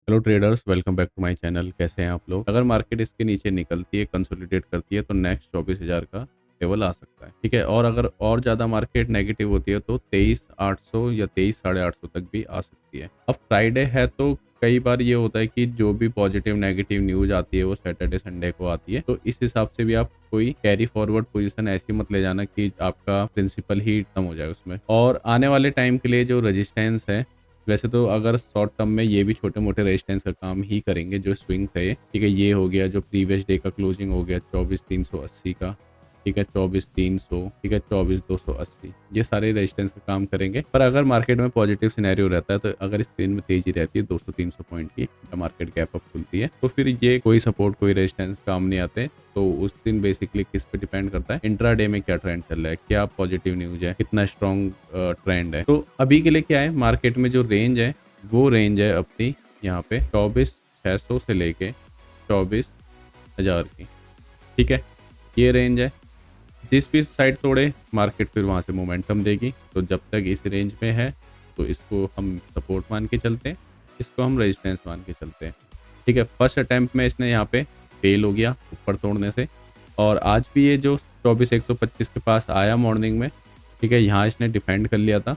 Hello traders, welcome back to my channel. कैसे हैं आप लोग? अगर मार्केट इसके नीचे निकलती है, कंसोलिडेट करती है, तो नेक्स्ट 24,000 का लेवल आ सकता है। ठीक है, और अगर और ज़्यादा मार्केट नेगेटिव होती है तो 23,800 या 23,850 तक भी आ सकती है। अब फ्राइडे है तो कई बार ये होता है कि जो भी पॉजिटिव नेगेटिव न्यूज आती है वो सैटरडे संडे को आती है, तो इस हिसाब से भी आप कोई कैरी फॉरवर्ड पोजीशन ऐसी मत ले जाना कि आपका प्रिंसिपल ही खत्म हो जाए उसमें। और आने वाले टाइम के लिए जो रेजिस्टेंस है, वैसे तो अगर शॉर्ट टर्म में ये भी छोटे मोटे रेजिस्टेंस का काम ही करेंगे, जो स्विंग्स है ये, ठीक है, ये हो गया जो प्रीवियस डे का क्लोजिंग हो गया 24,380 का, ठीक है, 24,300, ठीक है, 24,280, ये सारे रेजिस्टेंस का काम करेंगे। पर अगर मार्केट में पॉजिटिव सिनेरियो रहता है, तो अगर स्क्रीन में तेजी रहती है 200-300 पॉइंट की, मार्केट गैप अप खुलती है, तो फिर ये कोई सपोर्ट कोई रेजिस्टेंस काम नहीं आते। तो उस दिन बेसिकली किस पे डिपेंड करता है, इंट्राडे में क्या ट्रेंड चल रहा है, क्या पॉजिटिव न्यूज है, कितना स्ट्रॉन्ग ट्रेंड है। तो अभी के लिए क्या है, मार्केट में जो रेंज है वो रेंज है अपनी यहाँ पे 24,600 से लेके 24,000 की। ठीक है, ये रेंज है। जिस भी साइड तोड़े मार्केट फिर वहाँ से मोमेंटम देगी। तो जब तक इस रेंज में है तो इसको हम सपोर्ट मान के चलते हैं, इसको हम रेजिस्टेंस मान के चलते हैं। ठीक है, फर्स्ट अटैम्प्ट में इसने यहाँ पे फेल हो गया ऊपर तोड़ने से, और आज भी ये जो 24,125 के पास आया मॉर्निंग में, ठीक है, यहाँ इसने डिफेंड कर लिया था।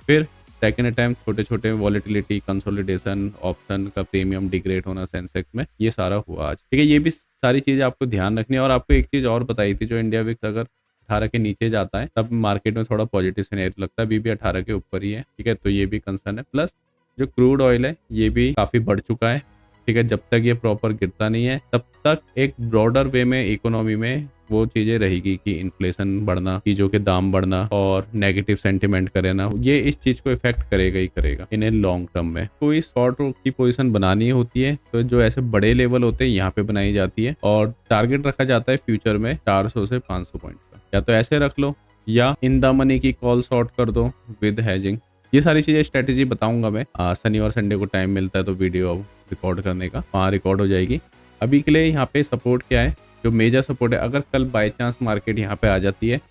फिर सेकंड अटैम्प्ट छोटे छोटे वॉलेटिलिटी कंसोलिडेशन ऑप्शन का प्रीमियम डिग्रेड होना सेंसेक्स में, ये सारा हुआ आज। ठीक है, ये भी सारी चीज़ें आपको ध्यान रखनी है। और आपको एक चीज़ और बताई थी, जो इंडिया विक्स अगर 18 के नीचे जाता है तब मार्केट में थोड़ा पॉजिटिव सिनेरियो लगता है। अभी भी 18 के ऊपर ही है, ठीक है, तो ये भी कंसर्न है। प्लस जो क्रूड ऑयल है ये भी काफ़ी बढ़ चुका है। ठीक है, जब तक ये प्रॉपर गिरता नहीं है तब तक एक ब्रॉडर वे में इकोनॉमी में वो चीज़ें रहेगी कि इन्फ्लेशन बढ़ना, चीज़ों के दाम बढ़ना और नेगेटिव सेंटिमेंट करे ना, ये इस चीज़ को इफेक्ट करेगा ही करेगा इन ए लॉन्ग टर्म में। कोई शॉर्ट की पोजीशन बनानी होती है तो जो ऐसे बड़े लेवल होते हैं यहाँ पे बनाई जाती है, और टारगेट रखा जाता है फ्यूचर में 400 से 500 पॉइंट का। या तो ऐसे रख लो या इन द मनी की कॉल शॉर्ट कर दो विद हैजिंग। ये सारी चीज़ें स्ट्रेटेजी बताऊंगा मैं। शनिवार संडे को टाइम मिलता है तो वीडियो अब रिकॉर्ड करने का वहाँ रिकॉर्ड हो जाएगी। अभी के लिए यहाँ पे सपोर्ट क्या है, जो मेजर सपोर्ट है, अगर कल बाय चांस मार्केट यहाँ पे आ जाती है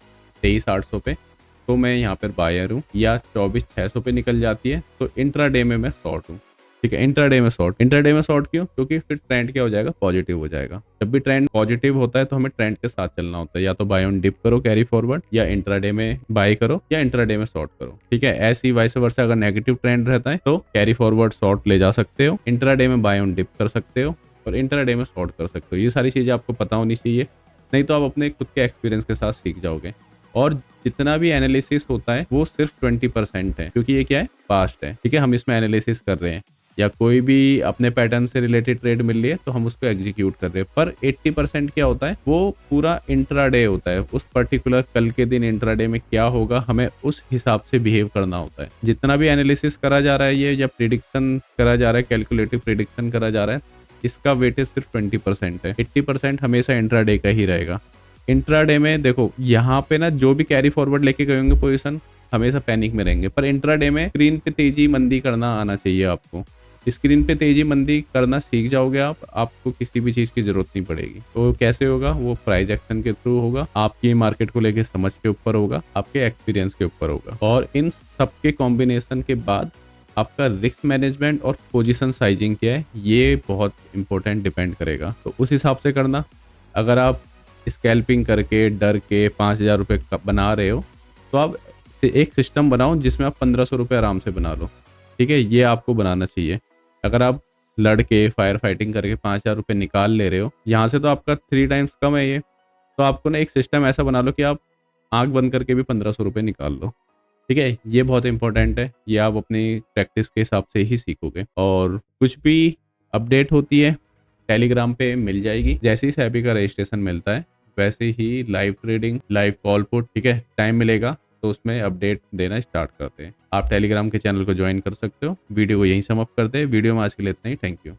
23,800 पे, तो मैं यहाँ पर बायर हूँ, या 24,600 पे निकल जाती है तो इंट्राडे में मैं शॉर्ट हूँ। ठीक है, इंट्राडे में शॉर्ट। इंट्राडे में शॉर्ट क्यों? क्योंकि फिर ट्रेंड क्या हो जाएगा, पॉजिटिव हो जाएगा। जब भी ट्रेंड पॉजिटिव होता है तो हमें ट्रेंड के साथ चलना होता है। या तो बाय ऑन डिप करो कैरी फॉरवर्ड, या इंट्राडे में बाय करो, या इंट्राडे में शॉर्ट करो। ठीक है, ऐसी वाइस वर्सा अगर नेगेटिव ट्रेंड रहता है तो कैरी फॉरवर्ड शॉर्ट ले जा सकते हो, इंट्राडे में बाय ऑन डिप कर सकते हो, और इंट्राडे में शॉर्ट कर सकते हो। ये सारी चीज़ें आपको पता होनी चाहिए, नहीं तो आप अपने खुद के एक्सपीरियंस के साथ सीख जाओगे। और जितना भी एनालिसिस होता है वो सिर्फ 20% है, क्योंकि ये क्या है, पास्ट है। ठीक है, हम इसमें एनालिसिस कर रहे हैं, या कोई भी अपने पैटर्न से रिलेटेड ट्रेड मिल रही है तो हम उसको एग्जीक्यूट कर रहे हैं। पर 80% क्या होता है, वो पूरा इंट्राडे होता है। उस पर्टिकुलर कल के दिन इंट्राडे में क्या होगा, हमें उस हिसाब से बिहेव करना होता है। जितना भी एनालिसिस करा जा रहा है ये, या प्रिडिक्शन करा जा रहा है, कैलकुलेटिव प्रिडिक्शन करा जा रहा है, इसका वेटेज सिर्फ 20% है। 80% हमेशा इंट्राडे का ही रहेगा। इंट्राडे में देखो, यहाँ पे ना जो भी कैरी फॉरवर्ड लेके गए होंगे पोजीशन, हमेशा पैनिक में रहेंगे। पर इंट्राडे में स्क्रीन पे तेजी मंदी करना आना चाहिए आपको। स्क्रीन पे तेजी मंदी करना सीख जाओगे आप, आपको किसी भी चीज़ की जरूरत नहीं पड़ेगी। तो कैसे होगा, वो प्राइस एक्शन के थ्रू होगा, आपकी मार्केट को लेके समझ के ऊपर होगा, आपके एक्सपीरियंस के ऊपर होगा। और इन सबके कॉम्बिनेशन के बाद आपका रिस्क मैनेजमेंट और पोजीशन साइजिंग क्या है, ये बहुत इंपॉर्टेंट डिपेंड करेगा। तो उस हिसाब से करना। अगर आप स्कैल्पिंग करके डर के 5,000 रुपये बना रहे हो, तो आप एक सिस्टम बनाओ जिसमें आप 1,500 रुपये आराम से बना लो। ठीक है, ये आपको बनाना चाहिए। अगर आप लड़के फायर फाइटिंग करके 5,000 रुपये निकाल ले रहे हो यहाँ से, तो आपका 3 टाइम्स कम है ये। तो आपको ना एक सिस्टम ऐसा बना लो कि आप आंख बंद करके भी 1,500 रुपये निकाल लो। ठीक है, ये बहुत इंपॉर्टेंट है, ये आप अपनी प्रैक्टिस के हिसाब से ही सीखोगे। और कुछ भी अपडेट होती है टेलीग्राम पे मिल जाएगी। जैसे ही सेबी का रजिस्ट्रेशन मिलता है वैसे ही live trading, live call put, ठीक है, टाइम मिलेगा तो उसमें अपडेट देना स्टार्ट करते हैं। आप टेलीग्राम के चैनल को ज्वाइन कर सकते हो। वीडियो को यहीं समाप्त करते हैं। वीडियो में आज के लिए इतना ही। Thank you.